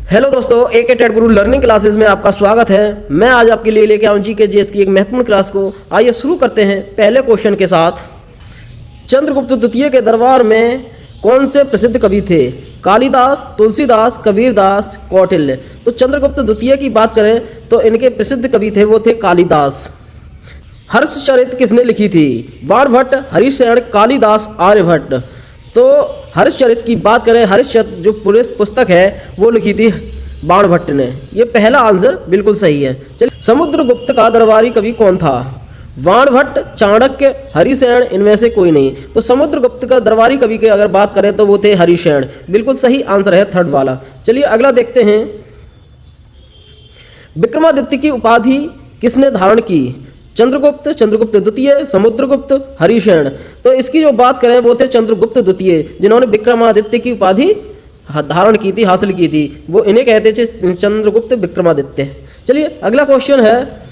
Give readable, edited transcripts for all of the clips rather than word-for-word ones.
Hello दोस्तों, AK TET गुरु learning classes में आपका स्वागत है। मैं आज आपके लिए लेके आऊँ GK GS की एक महत्वपूर्ण क्लास को। आइए शुरू करते हैं पहले क्वेश्चन के साथ। चंद्रगुप्त द्वितीय के दरबार में कौन से प्रसिद्ध कवि थे? कालिदास, तुलसीदास, कबीरदास, कौटिल्य। तो चंद्रगुप्त द्वितीय की बात करें तो इनके प्रसिद्ध कवि थे वो थे कालिदास। हर्षचरित किसने लिखी थी? बाणभट्ट, हरिशरण, कालिदास, आर्यभट्ट। तो हर्षचरित की बात करें, हर्षचरित जो पूरी पुस्तक है वो लिखी थी बाणभट्ट ने। ये पहला आंसर बिल्कुल सही है। चलिए, समुद्रगुप्त का दरबारी कवि कौन था? बाणभट्ट, चाणक्य, हरिशरण, इनमें से कोई नहीं। तो समुद्रगुप्त का दरबारी कवि की अगर बात करें तो वो थे हरिशरण। बिल्कुल सही आंसर है थर्ड वाला। चलिए अगला देखते हैं। विक्रमादित्य की उपाधि किसने धारण की? चंद्रगुप्त, चंद्रगुप्त द्वितीय, समुद्रगुप्त, हरिशरण। तो इसकी जो बात करें वो थे चंद्रगुप्त द्वितीय, जिन्होंने विक्रमादित्य की उपाधि धारण की थी, हासिल की थी। वो इन्हें कहते थे चंद्रगुप्त विक्रमादित्य। चलिए अगला क्वेश्चन है,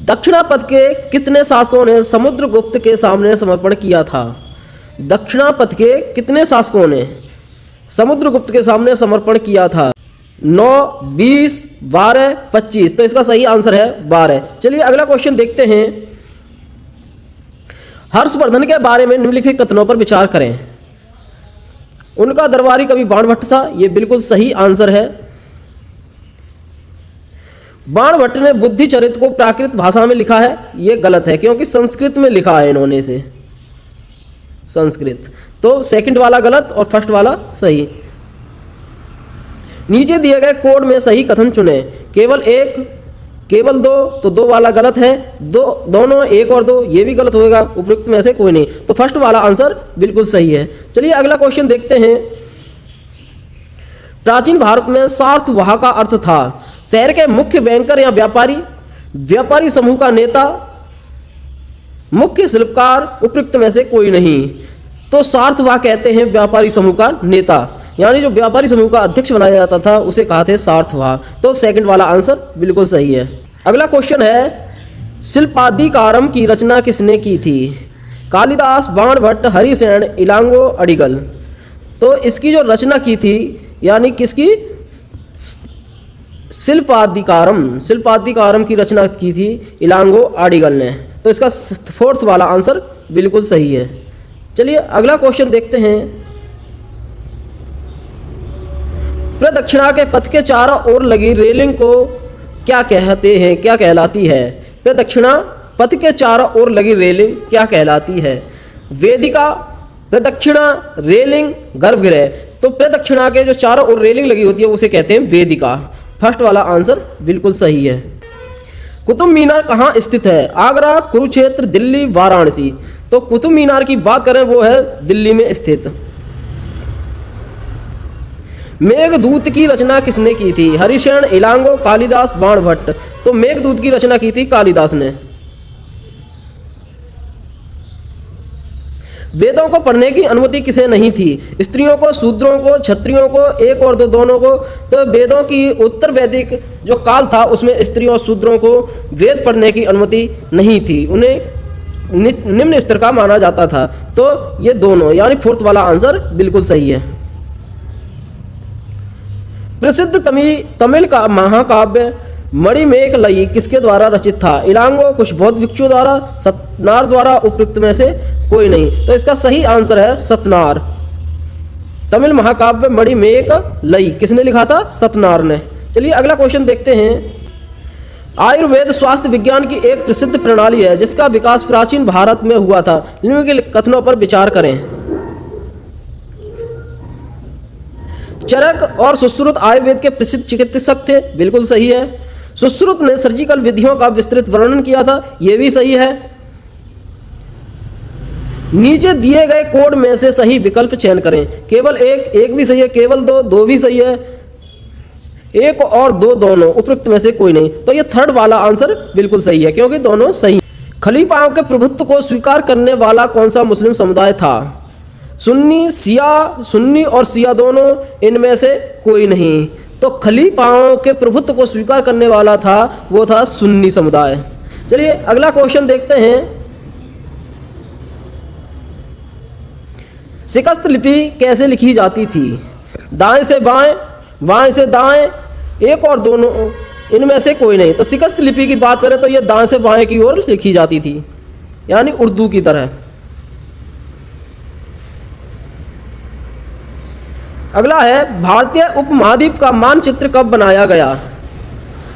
दक्षिणापथ के कितने शासकों ने समुद्रगुप्त के सामने समर्पण किया था? दक्षिणापथ के कितने शासकों ने समुद्रगुप्त के सामने समर्पण किया था? 9, 20, 12, 25। तो इसका सही आंसर है 12। चलिए अगला क्वेश्चन देखते हैं। हर्षवर्धन के बारे में निम्नलिखित कथनों पर विचार करें। उनका दरबारी कवि बाणभट्ट था। यह बिल्कुल सही आंसर है। बाणभट्ट ने बुद्धिचरित को प्राकृत भाषा में लिखा है। यह गलत है क्योंकि संस्कृत में लिखा है इन्होंने इसे, संस्कृत। तो सेकंड वाला गलत और फर्स्ट वाला सही। नीचे दिए गए कोड में सही कथन चुने। केवल एक, केवल दो, तो दो वाला गलत है। दोनों, एक और दो, ये भी गलत होगा। उपयुक्त में से कोई नहीं। तो फर्स्ट वाला आंसर बिल्कुल सही है। चलिए अगला क्वेश्चन देखते हैं। प्राचीन भारत में सार्थवाह का अर्थ था शहर के मुख्य बैंकर या व्यापारी, व्यापारी समूह का नेता, मुख्य शिल्पकार। उपयुक्त में से कोई नहीं। तो सार्थवाह कहते हैं व्यापारी समूह का नेता, यानी जो व्यापारी समूह का अध्यक्ष बनाया जाता था उसे कहा थे सार्थवाह। तो सेकंड वाला आंसर बिल्कुल सही है। अगला क्वेश्चन है, शिल्पाधिकारम की रचना किसने की थी? कालिदास, बाणभट्ट, हरिशरण, इलांगो, अडिगल। तो इसकी जो रचना की थी, यानी किसकी? शिल्पाधिकारम की रचना की थी इलांगो, अडिगल ने। तो इसका फोर्थ वाला आंसर बिल्कुल सही है। चलिए अगला क्वेश्चन देखते हैं। प्रदक्षिणा के पथ के चारों ओर लगी रेलिंग को क्या कहते हैं, क्या कहलाती है? प्रदक्षिणा पथ के चारों ओर लगी रेलिंग क्या कहलाती है? वेदिका, प्रदक्षिणा, रेलिंग, गर्भगृह। तो प्रदक्षिणा के जो चारों ओर रेलिंग लगी होती है उसे कहते हैं वेदिका। फर्स्ट वाला आंसर बिल्कुल सही है। कुतुब मीनार कहाँ स्थित है? आगरा, कुरुक्षेत्र, दिल्ली, वाराणसी। तो कुतुब मीनार की बात करें वो है दिल्ली में स्थित। मेघदूत की रचना किसने की थी? हरिशरण, इलांगो, कालिदास, बाणभट्ट। तो मेघदूत की रचना की थी कालिदास ने। वेदों को पढ़ने की अनुमति किसे नहीं थी? स्त्रियों को, शूद्रों को, क्षत्रियों को, एक और दो, दोनों को। तो वेदों की उत्तर वैदिक जो काल था उसमें स्त्रियों और शूद्रों को वेद पढ़ने की अनुमति नहीं थी, उन्हें निम्न स्तर का माना जाता था। तो ये दोनों, यानी फोर्थ वाला आंसर बिल्कुल सही है। प्रसिद्ध तमिल का महाकाव्य मणिमेखलई किसके द्वारा रचित था? इलांगो, कुछ बौद्ध भिक्षुओं द्वारा, सतनार द्वारा। उपयुक्त में से कोई नहीं। तो इसका सही आंसर है सतनार। तमिल महाकाव्य मणिमेखलई किसने लिखा था? सतनार ने। चलिए अगला क्वेश्चन देखते हैं। आयुर्वेद स्वास्थ्य विज्ञान की एक प्रसिद्ध प्रणाली है जिसका विकास प्राचीन भारत में हुआ था। निम्नलिखित कथनों पर विचार करें। चरक और सुश्रुत आयुर्वेद के प्रसिद्ध चिकित्सक थे। बिल्कुल सही है। सुश्रुत ने सर्जिकल विधियों का विस्तृत वर्णन किया था। यह भी सही है। नीचे दिए गए कोड में से सही विकल्प चयन करें। केवल एक, एक भी सही है। केवल दो, दो भी सही है। एक और दो, दोनों। उपयुक्त में से कोई नहीं। तो यह थर्ड वाला आंसर बिल्कुल सही है क्योंकि दोनों सही। खलीफाओं के प्रभुत्व को स्वीकार करने वाला कौन सा मुस्लिम समुदाय था? सुन्नी और शिया दोनों, इनमें से कोई नहीं। तो खलीफाओं के प्रभुत्व को स्वीकार करने वाला था वो था सुन्नी समुदाय। चलिए अगला क्वेश्चन देखते हैं। शिकस्त लिपि कैसे लिखी जाती थी? दाएं से बाएं, बाएं से दाएं, एक और दोनों, इनमें से कोई नहीं। तो शिकस्त लिपि की बात करें तो ये दाएं से बाएं की ओर लिखी जाती थी, यानी उर्दू की तरह। अगला है, भारतीय उपमहाद्वीप का मानचित्र कब बनाया गया?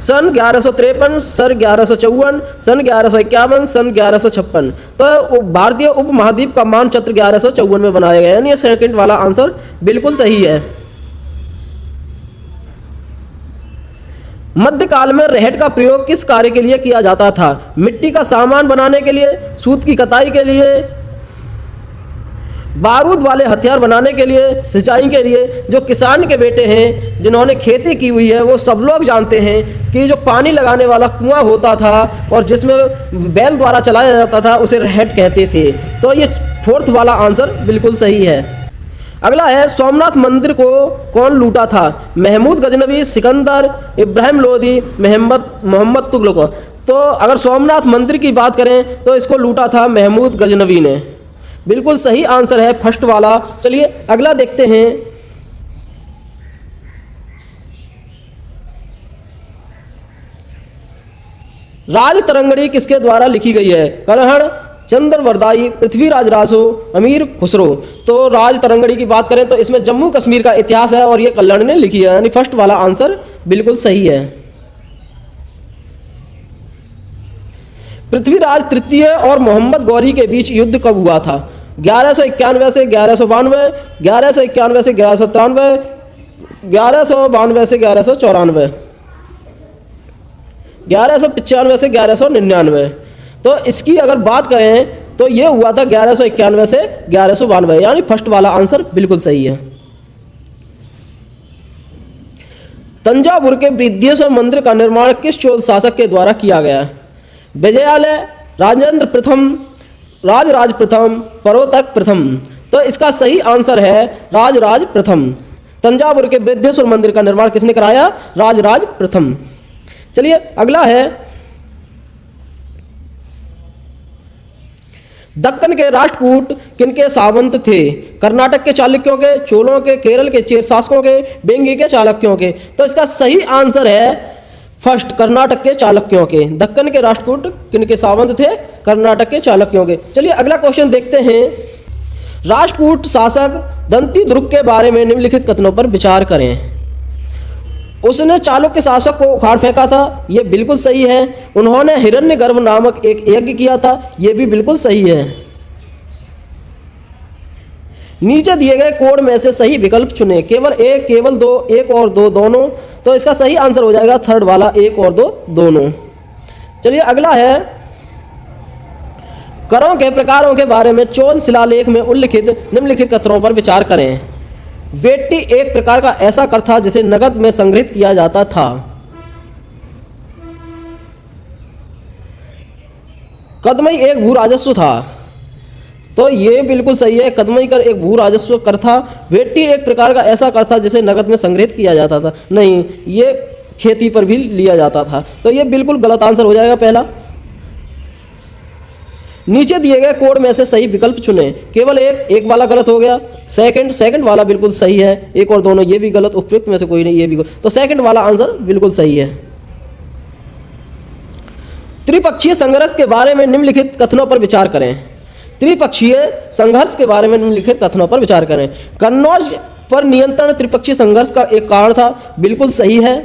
सन 1153, सन 1154, सन 1151, सन 1156। तो भारतीय उपमहाद्वीप का मानचित्र 1154 में बनाया गया, यानी सेकंड वाला आंसर बिल्कुल सही है। मध्यकाल में रहट का प्रयोग किस कार्य के लिए किया जाता था? मिट्टी का सामान बनाने के लिए, सूत की कताई के लिए, बारूद वाले हथियार बनाने के लिए, सिंचाई के लिए। जो किसान के बेटे हैं जिन्होंने खेती की हुई है वो सब लोग जानते हैं कि जो पानी लगाने वाला कुआं होता था और जिसमें बैल द्वारा चलाया जाता था उसे रहट कहते थे। तो ये फोर्थ वाला आंसर बिल्कुल सही है। अगला है, सोमनाथ मंदिर को कौन लूटा था? महमूद गजनवी, सिकंदर, इब्राहिम लोदी, मोहम्मद तुगलक। तो अगर सोमनाथ मंदिर की बात करें तो इसको लूटा था महमूद गजनवी ने। बिल्कुल सही आंसर है फर्स्ट वाला। चलिए अगला देखते हैं। राज तरंगड़ी किसके द्वारा लिखी गई है? कलहड़, चंद्रवरदाई, पृथ्वीराज रासो, अमीर खुसरो। तो राज तरंगड़ी की बात करें तो इसमें जम्मू कश्मीर का इतिहास है और ये कल्हड़ ने लिखी है, यानी फर्स्ट वाला आंसर बिल्कुल सही है। पृथ्वीराज तृतीय और मोहम्मद गौरी के बीच युद्ध कब हुआ था? 1191 से 1192, 1191 से 1193, 1192 से 1194, 1195 से 1199। तो इसकी अगर बात करें तो ये हुआ था 1191 से 1192, यानी फर्स्ट वाला आंसर बिल्कुल सही है। तंजावुर के बृहदीश्वर मंदिर का निर्माण किस चोल शासक के द्वारा किया गया? विजयालय, राजेंद्र प्रथम, राजराज प्रथम, परोतक प्रथम। तो इसका सही आंसर है राजराज प्रथम। तंजावुर के बृहदीश्वर मंदिर का निर्माण किसने कराया? राजराज प्रथम। चलिए अगला है, दक्कन के राष्ट्रकूट किनके सावंत थे? कर्नाटक के चालुक्यों के, चोलों के, केरल के चेर शासकों के, बेंगी के चालुक्यों के। तो इसका सही आंसर है फर्स्ट, कर्नाटक के चालुक्यों के। दक्कन के राष्ट्रकूट किनके सावंत थे? कर्नाटक के चालुक्यों के। चलिए अगला क्वेश्चन देखते हैं। राष्ट्रकूट शासक दंती दुर्ग के बारे में निम्नलिखित कथनों पर विचार करें। उसने चालुक्य शासक को उखाड़ फेंका था, यह बिल्कुल सही है। उन्होंने हिरण्यगर्भ नामक एक यज्ञ किया था, यह भी बिल्कुल सही है। नीचे दिए गए कोड में से सही विकल्प चुनें। केवल एक, केवल दो, एक और दो, दोनों। तो इसका सही आंसर हो जाएगा थर्ड वाला, एक और दो, दोनों। चलिए अगला है, करों के प्रकारों के बारे में चोल शिलालेख में उल्लिखित निम्नलिखित कथनों पर विचार करें। वेट्टी एक प्रकार का ऐसा कर था जिसे नकद में संग्रहित किया जाता था। कदमई एक भू राजस्व था, तो ये बिल्कुल सही है। कदमई कर एक भू राजस्व कर था। वेट्टी एक प्रकार का ऐसा कर था जिसे नकद में संग्रहित किया जाता था, नहीं, ये खेती पर भी लिया जाता था। तो ये बिल्कुल गलत आंसर हो जाएगा पहला। नीचे दिए गए कोड में से सही विकल्प चुनें। केवल एक वाला गलत हो गया। सेकंड वाला बिल्कुल सही है। एक और दोनों ये भी गलत, उपयुक्त में से कोई नहीं, ये भी गलत। तो सेकंड वाला आंसर बिल्कुल सही है। त्रिपक्षीय संघर्ष के बारे में निम्नलिखित कथनों पर विचार करें। त्रिपक्षीय संघर्ष के बारे में निम्नलिखित कथनों पर विचार करें। कन्नौज पर नियंत्रण त्रिपक्षीय संघर्ष का एक कारण था, बिल्कुल सही है।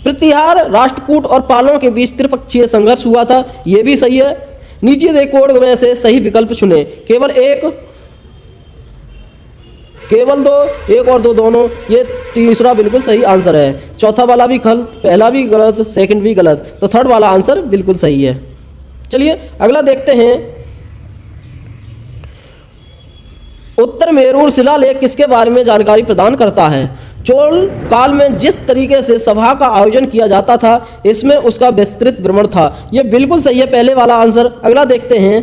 प्रतिहार, राष्ट्रकूट और पालों के बीच त्रिपक्षीय संघर्ष हुआ था, यह भी सही है। नीचे दिए कोड में से सही विकल्प चुनें। केवल एक, केवल दो, एक और दो, दोनों। ये तीसरा बिल्कुल सही आंसर है। चौथा वाला भी गलत, पहला भी गलत, सेकंड भी गलत। तो थर्ड वाला आंसर बिल्कुल सही है। चलिए अगला देखते हैं। उत्तर मेरूर शिलालेख किसके बारे में जानकारी प्रदान करता है? चोल काल में जिस तरीके से सभा का आयोजन किया जाता था, इसमें उसका विस्तृत भ्रमण था। यह बिल्कुल सही है, पहले वाला आंसर। अगला देखते हैं।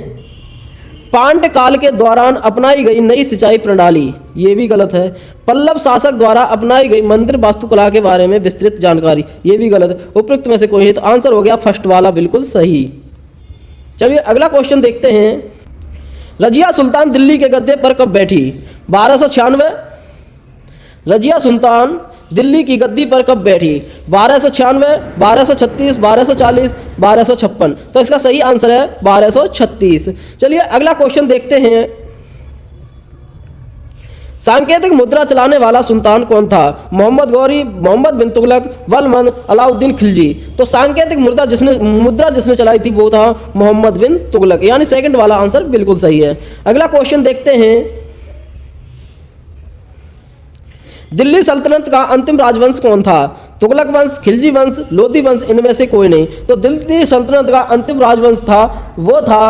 पांड्य काल के दौरान अपनाई गई नई सिंचाई प्रणाली, ये भी गलत है। पल्लव शासक द्वारा अपनाई गई मंदिर वास्तुकला के बारे में विस्तृत जानकारी, ये भी गलत है। उपयुक्त में से कोई नहीं, तो आंसर हो गया फर्स्ट वाला बिल्कुल सही। चलिए अगला क्वेश्चन देखते हैं। रजिया सुल्तान दिल्ली के गद्दे पर कब बैठी? 1296। रजिया सुल्तान दिल्ली की गद्दी पर कब बैठी? 1296, 1236, 1240, 1256। तो इसका सही आंसर है 1236। चलिए अगला क्वेश्चन देखते हैं। सांकेतिक मुद्रा चलाने वाला सुल्तान कौन था? मोहम्मद गौरी, मोहम्मद बिन तुगलक, बलबन, अलाउद्दीन खिलजी। तो सांकेतिक मुद्रा जिसने चलाई थी वो था मोहम्मद बिन तुगलक, यानी सेकंड वाला आंसर बिल्कुल सही है। अगला क्वेश्चन देखते हैं। दिल्ली सल्तनत का अंतिम राजवंश कौन था? तुगलक वंश, खिलजी वंश, लोधी वंश, इनमें से कोई नहीं। तो दिल्ली सल्तनत का अंतिम राजवंश था वो था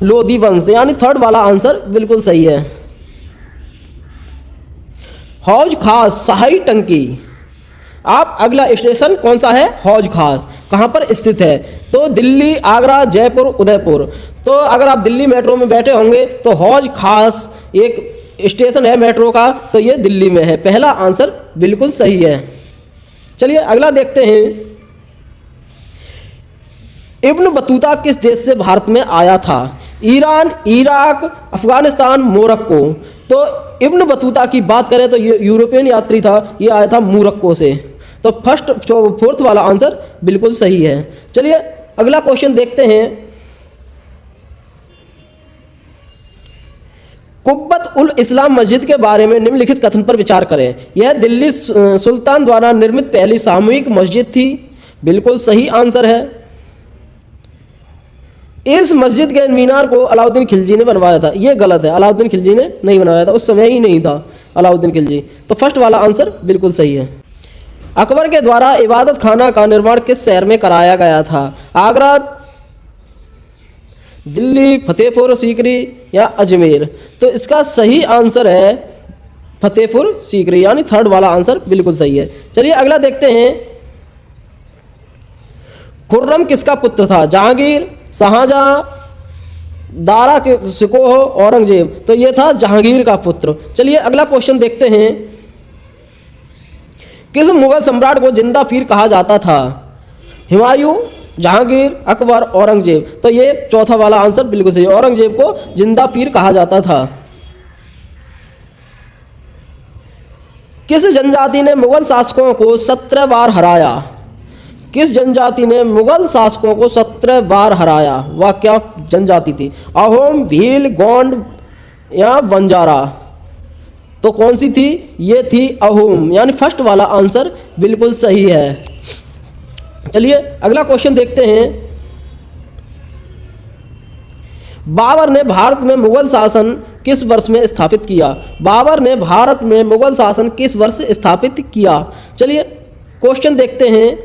लोधी वंश, यानी थर्ड वाला आंसर बिल्कुल सही है। हौज खास सहाई टंकी, आप अगला स्टेशन कौन सा है? हौज खास कहाँ पर स्थित है? तो दिल्ली, आगरा, जयपुर, उदयपुर। तो अगर आप दिल्ली मेट्रो में बैठे होंगे तो हौज खास एक स्टेशन है मेट्रो का, तो ये दिल्ली में है। पहला आंसर बिल्कुल सही है। चलिए अगला देखते हैं। इब्न बतूता किस देश से भारत में आया था? Iran, Iraq, Afghanistan, Morocco. तो इब्न बतूता की बात करें तो ये यूरोपियन यात्री था, ये आया था मोरक्को से। तो फोर्थ वाला आंसर बिल्कुल सही है। चलिए अगला क्वेश्चन देखते हैं। कुब्बत उल इस्लाम मस्जिद के बारे में निम्नलिखित कथन पर विचार करें। यह दिल्ली सुल्तान द्वारा निर्मित पहली सामूहिक मस्जिद थी, बिल्कुल सही आंसर है। इस मस्जिद के मीनार को अलाउद्दीन खिलजी ने बनवाया था, ये गलत है, अलाउद्दीन खिलजी ने नहीं बनवाया था, उस समय ही नहीं था अलाउद्दीन खिलजी। तो फर्स्ट वाला आंसर बिल्कुल सही है। अकबर के द्वारा इबादत खाना का निर्माण किस शहर में कराया गया था? आगरा, दिल्ली, फतेहपुर सीकरी या अजमेर। तो इसका सही आंसर है फतेहपुर सीकरी, यानी थर्ड वाला आंसर बिल्कुल सही है। चलिए अगला देखते हैं। खुर्रम किसका पुत्र था? जहांगीर, शाहजहां, दारा के शिकोह, औरंगजेब। तो ये था जहांगीर का पुत्र। चलिए अगला क्वेश्चन देखते हैं। किस मुगल सम्राट को जिंदा पीर कहा जाता था? हुमायूं, जहांगीर, अकबर, औरंगजेब। तो ये चौथा वाला आंसर बिल्कुल सही है, औरंगजेब को जिंदा पीर कहा जाता था। किस जनजाति ने मुगल शासकों को 17 बार हराया? किस जनजाति ने मुगल शासकों को 17 बार हराया? वह क्या जनजाति थी? अहोम, भील, गोंड या बंजारा। तो कौन सी थी? ये थी अहोम, यानी फर्स्ट वाला आंसर बिल्कुल सही है। चलिए अगला क्वेश्चन देखते हैं। बाबर ने भारत में मुगल शासन किस वर्ष में स्थापित किया? बाबर ने भारत में मुगल शासन किस वर्ष स्थापित किया? चलिए क्वेश्चन देखते हैं।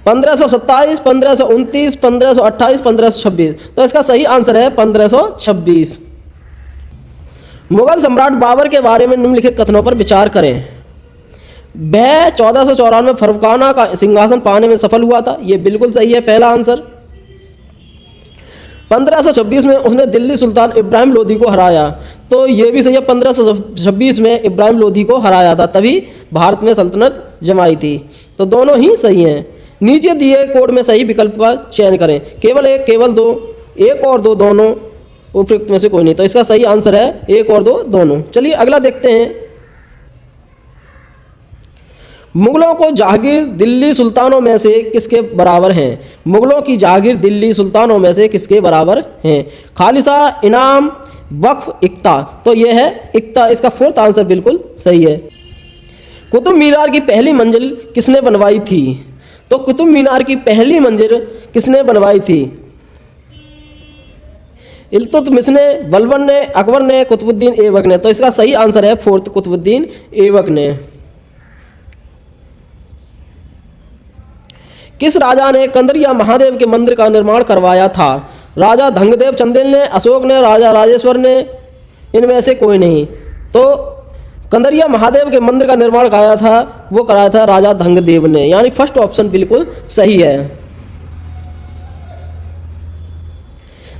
1527, 1529, 1528, 1526। तो इसका सही आंसर है 1526। मुगल सम्राट बाबर के बारे में निम्नलिखित कथनों पर विचार करें। वह 1494 फरगाना का सिंहासन पाने में सफल हुआ था, ये बिल्कुल सही है, पहला आंसर। 1526 में उसने दिल्ली सुल्तान इब्राहिम लोदी को हराया, तो ये भी सही है, 1526 में इब्राहिम लोदी को हराया था, तभी भारत में सल्तनत जमाई थी। तो दोनों ही सही हैं। नीचे दिए कोड में सही विकल्प का चयन करें। केवल एक, केवल दो, एक और दो, दोनों, उपयुक्त में से कोई नहीं। तो इसका सही आंसर है एक और दो, दोनों। चलिए अगला देखते हैं। मुगलों को जहांगीर दिल्ली सुल्तानों में से किसके बराबर हैं? मुगलों की जहांगीर दिल्ली सुल्तानों में से किसके बराबर हैं? खालिसा, इनाम, वक्फ, इक्ता। तो यह है इक्ता, इसका फोर्थ आंसर बिल्कुल सही है। कुतुब मीनार की पहली मंजिल किसने बनवाई थी? तो कुतुब मीनार की पहली मंजिल किसने बनवाई थी? इल्तुतमिश ने, बलबन ने, अकबर ने, कुतुबुद्दीन ऐबक ने। तो इसका सही आंसर है फोर्थ, कुतुबुद्दीन ऐबक ने। किस राजा ने कंदरिया महादेव के मंदिर का निर्माण करवाया था? राजा धंगदेव चंदेल ने, अशोक ने, राजा राजेश्वर ने, इनमें से कोई नहीं। तो कंदरिया महादेव के मंदिर का निर्माण कराया था, वो कराया था राजा धंगदेव ने, यानी फर्स्ट ऑप्शन बिल्कुल सही है।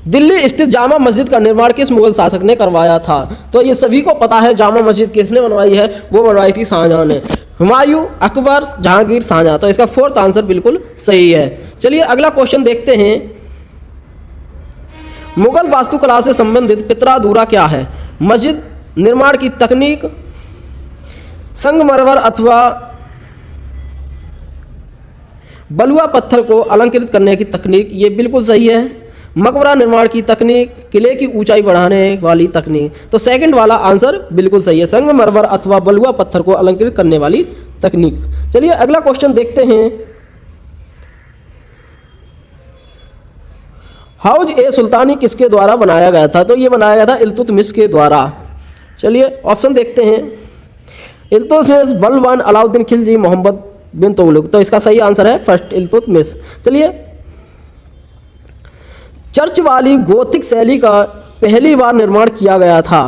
दिल्ली स्थित जामा मस्जिद का निर्माण किस मुगल शासक ने करवाया था? तो ये सभी को पता है, जामा मस्जिद किसने बनवाई है? वो बनवाई थी शाहजहां ने। हुमायूं, अकबर, जहांगीर, शाहजहां। तो इसका फोर्थ आंसर बिल्कुल सही है। चलिए अगला क्वेश्चन देखते हैं। मुगल वास्तुकला से संबंधित पितराधूरा क्या है? मस्जिद निर्माण की तकनीक, संगमरमर अथवा बलुआ पत्थर को अलंकृत करने की तकनीक, ये बिल्कुल सही है। मकबरा निर्माण की तकनीक, किले की ऊंचाई बढ़ाने वाली तकनीक, तो सेकंड वाला आंसर बिल्कुल सही है, संगमरमर अथवा बलुआ पत्थर को अलंकृत करने वाली तकनीक। चलिए अगला क्वेश्चन देखते हैं। हौज ए सुल्तानी किसके द्वारा बनाया गया था? तो ये बनाया गया था इल्तुतमिश के द्वारा। चलिए ऑप्शन देखते हैं। इल्तुतमिश, बलवान, अलाउद्दीन खिलजी, मोहम्मद बिन तुगलक। तो इसका सही आंसर है फर्स्ट, इल्तुतमिश। चलिए चर्च वाली गोथिक शैली का पहली बार निर्माण किया गया था।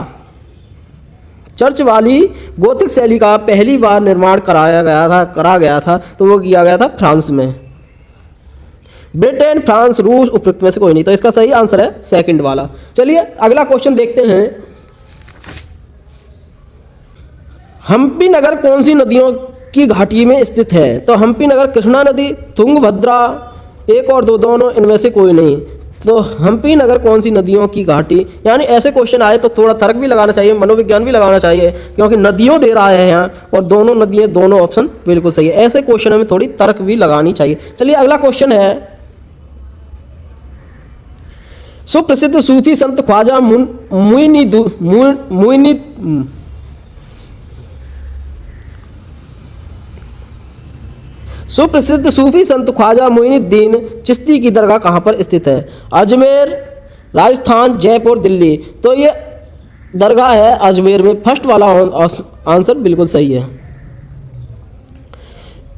चर्च वाली गोथिक शैली का पहली बार निर्माण करा गया था तो वो किया गया था फ्रांस में। ब्रिटेन, फ्रांस, रूस, उपयुक्त में से कोई नहीं, तो इसका सही आंसर है सेकंड वाला। चलिए अगला क्वेश्चन देखते हैं। हम्पी नगर कौन सी नदियों की घाटी में स्थित है? तो हम्पी नगर कृष्णा नदी, तुंगभद्रा, एक और दो, दोनों, इनमें से कोई नहीं। तो हम्पी नगर कौन सी नदियों की घाटी, यानी ऐसे क्वेश्चन आए तो थोड़ा तर्क भी लगाना चाहिए, मनोविज्ञान भी लगाना चाहिए, क्योंकि नदियों दे रहा है यहाँ और दोनों नदियाँ, दोनों ऑप्शन बिल्कुल सही है। ऐसे क्वेश्चन में थोड़ी तर्क भी लगानी चाहिए। चलिए अगला क्वेश्चन है। सुप्रसिद्ध सूफी संत ख्वाजा सुप्रसिद्ध सूफी संत ख्वाजा मुइनुद्दीन चिश्ती की दरगाह कहाँ पर स्थित है? अजमेर, राजस्थान, जयपुर, दिल्ली। तो ये दरगाह है अजमेर में, फर्स्ट वाला आंसर बिल्कुल सही है।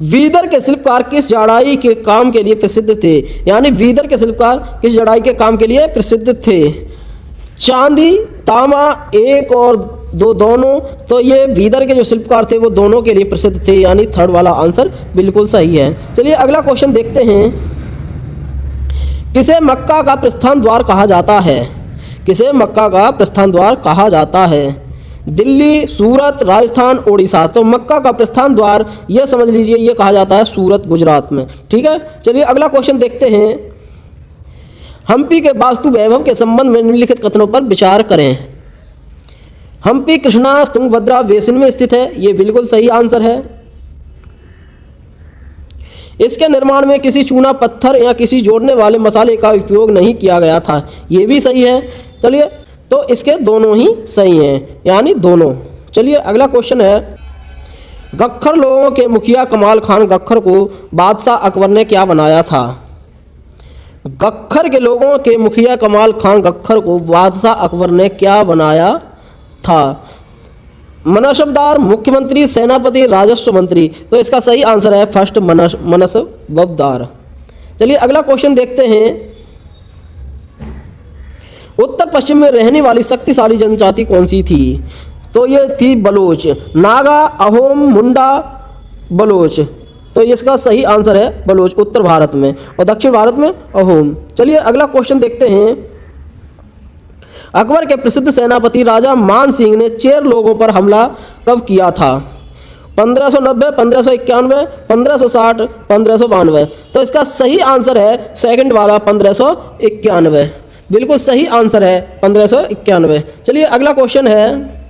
वीदर के शिल्पकार किस जड़ाई के काम के लिए प्रसिद्ध थे? यानी वीदर के शिल्पकार किस जड़ाई के काम के लिए प्रसिद्ध थे? चांदी, तांबा, एक और दो, दोनों। तो ये वीदर के जो शिल्पकार थे वो दोनों के लिए प्रसिद्ध थे, यानी थर्ड वाला आंसर बिल्कुल सही है। चलिए अगला क्वेश्चन देखते हैं। किसे मक्का का प्रस्थान द्वार कहा जाता है? किसे मक्का का प्रस्थान द्वार कहा जाता है? दिल्ली, सूरत, राजस्थान, उड़ीसा। तो मक्का का प्रस्थान द्वार ये समझ लीजिए ये कहा जाता है सूरत, गुजरात में। ठीक है, चलिए अगला क्वेश्चन देखते हैं। हम्पी के वास्तु वैभव के संबंध में निम्नलिखित कथनों पर विचार करें। हम्पी कृष्णा, तुंगभद्रा बेसिन में स्थित है, ये बिल्कुल सही आंसर है। इसके निर्माण में किसी चूना पत्थर या किसी जोड़ने वाले मसाले का उपयोग नहीं किया गया था, ये भी सही है। चलिए तो इसके दोनों ही सही हैं, यानी दोनों। चलिए अगला क्वेश्चन है। गख्खर लोगों के मुखिया कमाल खान गख्खर को बादशाह अकबर ने क्या बनाया था? गख्खर के लोगों के मुखिया कमाल खान गख्खर को बादशाह अकबर ने क्या बनाया था? मनसबदार, मुख्यमंत्री, सेनापति, राजस्व मंत्री। तो इसका सही आंसर है फर्स्ट, मनसबदार। चलिए अगला क्वेश्चन देखते हैं। उत्तर पश्चिम में रहने वाली शक्तिशाली जनजाति कौन सी थी? तो ये थी बलोच, नागा, अहोम, मुंडा, बलोच। तो इसका सही आंसर है बलोच, उत्तर भारत में, और दक्षिण भारत में अहोम। चलिए अगला क्वेश्चन देखते हैं। अकबर के प्रसिद्ध सेनापति राजा मान सिंह ने चेर लोगों पर हमला कब किया था? 1590, 1591, 1560, 1592। तो इसका सही आंसर है सेकंड वाला, 1591। बिल्कुल सही आंसर है 1591। चलिए अगला क्वेश्चन है।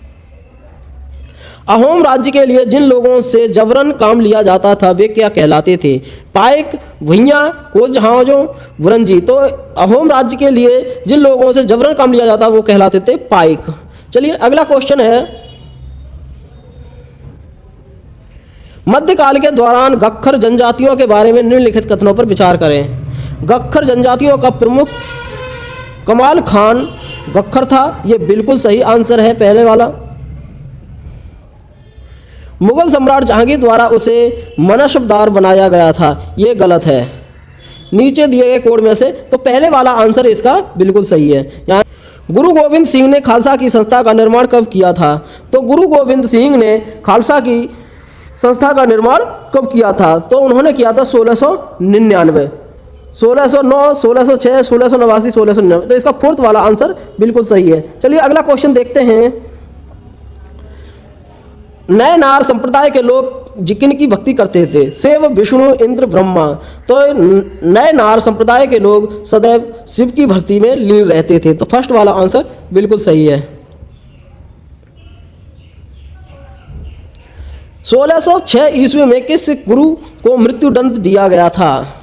अहोम राज्य के लिए जिन लोगों से जबरन काम लिया जाता था वे क्या कहलाते थे? पाइक, भुइयाँ, कोजहाजों, बुरंजी। तो अहोम राज्य के लिए जिन लोगों से जबरन काम लिया जाता वो कहलाते थे पाइक। चलिए अगला क्वेश्चन है। मध्यकाल के दौरान गख्खर जनजातियों के बारे में निम्नलिखित कथनों पर विचार करें। गख्खर जनजातियों का प्रमुख कमाल खान गख्खर था, ये बिल्कुल सही आंसर है पहले वाला। मुगल सम्राट जहांगीर द्वारा उसे मनसबदार बनाया गया था, ये गलत है। नीचे दिए गए कोड में से तो पहले वाला आंसर इसका बिल्कुल सही है। यहाँ गुरु गोविंद सिंह ने खालसा की संस्था का निर्माण कब किया था? तो गुरु गोविंद सिंह ने खालसा की संस्था का निर्माण कब किया था? तो उन्होंने किया था 1699, 1609, 1606, 1689, 1699। तो इसका फोर्थ वाला आंसर बिल्कुल सही है। चलिए अगला क्वेश्चन देखते हैं। नए नार संप्रदाय के लोग जिनकी भक्ति करते थे, शिव विष्णु इंद्र ब्रह्मा। तो नए नार संप्रदाय के लोग सदैव शिव की भक्ति में लीन रहते थे। तो फर्स्ट वाला आंसर बिल्कुल सही है। 1606 ईस्वी में किस गुरु को मृत्युदंड दिया गया था?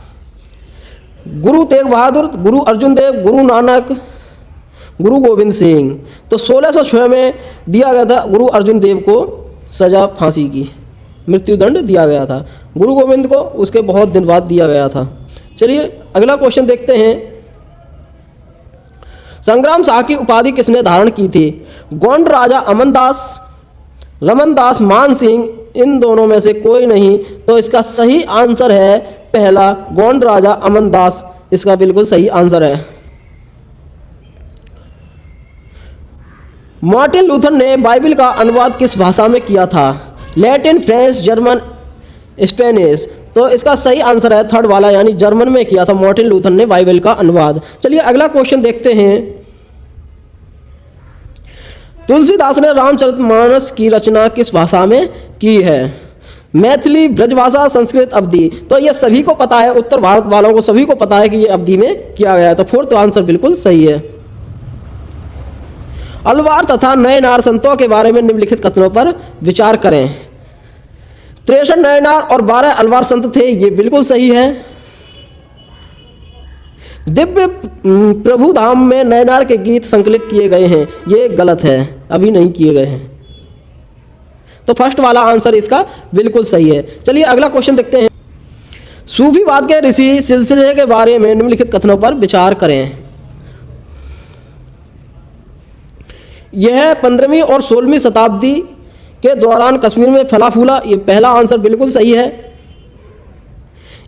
गुरु तेग बहादुर, गुरु अर्जुन देव, गुरु नानक, गुरु गोविंद सिंह। तो 1606 में दिया गया था गुरु अर्जुन देव को सजा, फांसी की मृत्युदंड दिया गया था। गुरु गोविंद को उसके बहुत दिन बाद दिया गया था। चलिए अगला क्वेश्चन देखते हैं। संग्राम शाह की उपाधि किसने धारण की थी? गोंड राजा अमनदास, रमनदास, मान सिंह, इन दोनों में से कोई नहीं। तो इसका सही आंसर है पहला, गोंड राजा अमनदास। इसका बिल्कुल सही आंसर है। मार्टिन लूथर ने बाइबल का अनुवाद किस भाषा में किया था? Latin, French, German, Spanish. तो इसका सही आंसर है थर्ड वाला, यानी जर्मन में किया था मार्टिन लूथर ने बाइबल का अनुवाद। चलिए अगला क्वेश्चन देखते हैं। तुलसीदास ने रामचरितमानस की रचना किस भाषा में की है? मैथिली, ब्रजभाषा, संस्कृत, अवधी। तो ये सभी को पता है, उत्तर भारत वालों को सभी को पता है कि ये अवधी में किया गया है। तो फोर्थ आंसर बिल्कुल सही है। अलवार तथा नए नार संतों के बारे में निम्नलिखित कथनों पर विचार करें। 63 नए नार और 12 अलवार संत थे, ये बिल्कुल सही है। दिव्य प्रभु धाम में नए नार के गीत संकलित किए गए हैं, ये गलत है, अभी नहीं किए गए हैं। तो फर्स्ट वाला आंसर इसका बिल्कुल सही है। चलिए अगला क्वेश्चन देखते हैं। सूफीवाद के ऋषि सिलसिले के बारे में निम्नलिखित कथनों पर विचार करें। यह 15वीं और 16वीं शताब्दी के दौरान कश्मीर में फला फूला, ये पहला आंसर बिल्कुल सही है।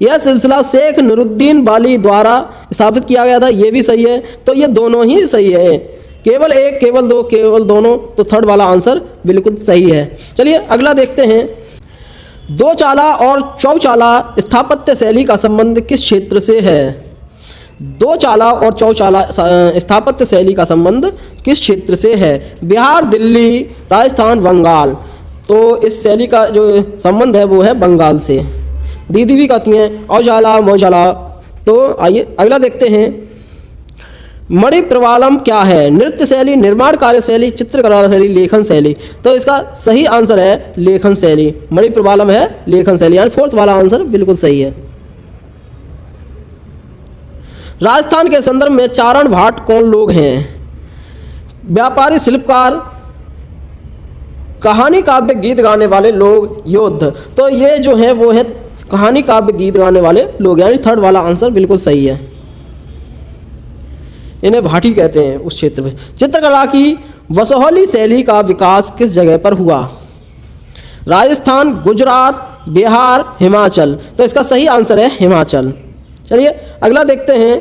यह सिलसिला शेख नूरुद्दीन बाली द्वारा स्थापित किया गया था, ये भी सही है। तो ये दोनों ही सही है, केवल एक, केवल दो, केवल दोनों। तो थर्ड वाला आंसर बिल्कुल सही है। चलिए अगला देखते हैं। दो चाला और चौचाला स्थापत्य शैली का संबंध किस क्षेत्र से है? दो चाला और चौचाला स्थापत्य शैली का संबंध किस क्षेत्र से है? बिहार, दिल्ली, राजस्थान, बंगाल। तो इस शैली का जो संबंध है वो है बंगाल से। दीदी भी कहती हैं औजाला मौजाला। तो आइए अगला देखते हैं। मणिप्रवालम क्या है? नृत्य शैली, निर्माण कार्य शैली, चित्रकला शैली, लेखन शैली। तो इसका सही आंसर है लेखन शैली। मणिप्रवालम है लेखन शैली, यानी फोर्थ वाला आंसर बिल्कुल सही है। राजस्थान के संदर्भ में चारण भाट कौन लोग हैं? व्यापारी, शिल्पकार, कहानी काव्य गीत गाने वाले लोग, योद्ध। तो ये जो है वो है कहानी काव्य गीत गाने वाले लोग, यानी थर्ड वाला आंसर बिल्कुल सही है। इन्हें भाटी कहते हैं उस क्षेत्र में। चित्रकला की वसोहली शैली का विकास किस जगह पर हुआ? राजस्थान, गुजरात, बिहार, हिमाचल। तो इसका सही आंसर है हिमाचल। चलिए अगला देखते हैं।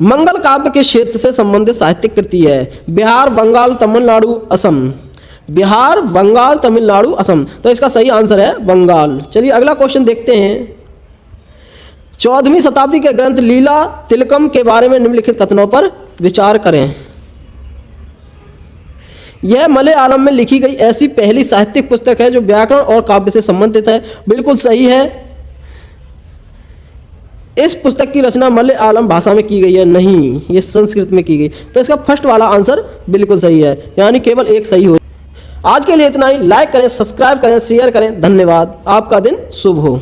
मंगल काव्य के क्षेत्र से संबंधित साहित्यिक कृति है? बिहार, बंगाल, तमिलनाडु, असम। बिहार, बंगाल, तमिलनाडु, असम। तो इसका सही आंसर है बंगाल। चलिए अगला क्वेश्चन देखते हैं। 14वीं शताब्दी के ग्रंथ लीला तिलकम के बारे में निम्नलिखित कथनों पर विचार करें। यह मलयालम में लिखी गई ऐसी पहली साहित्यिक पुस्तक है जो व्याकरण और काव्य से संबंधित है, बिल्कुल सही है। इस पुस्तक की रचना मलयालम भाषा में की गई है, नहीं, ये संस्कृत में की गई। तो इसका फर्स्ट वाला आंसर बिल्कुल सही है, यानी केवल एक सही हो। आज के लिए इतना ही। लाइक करें, सब्सक्राइब करें, शेयर करें। धन्यवाद। आपका दिन शुभ हो।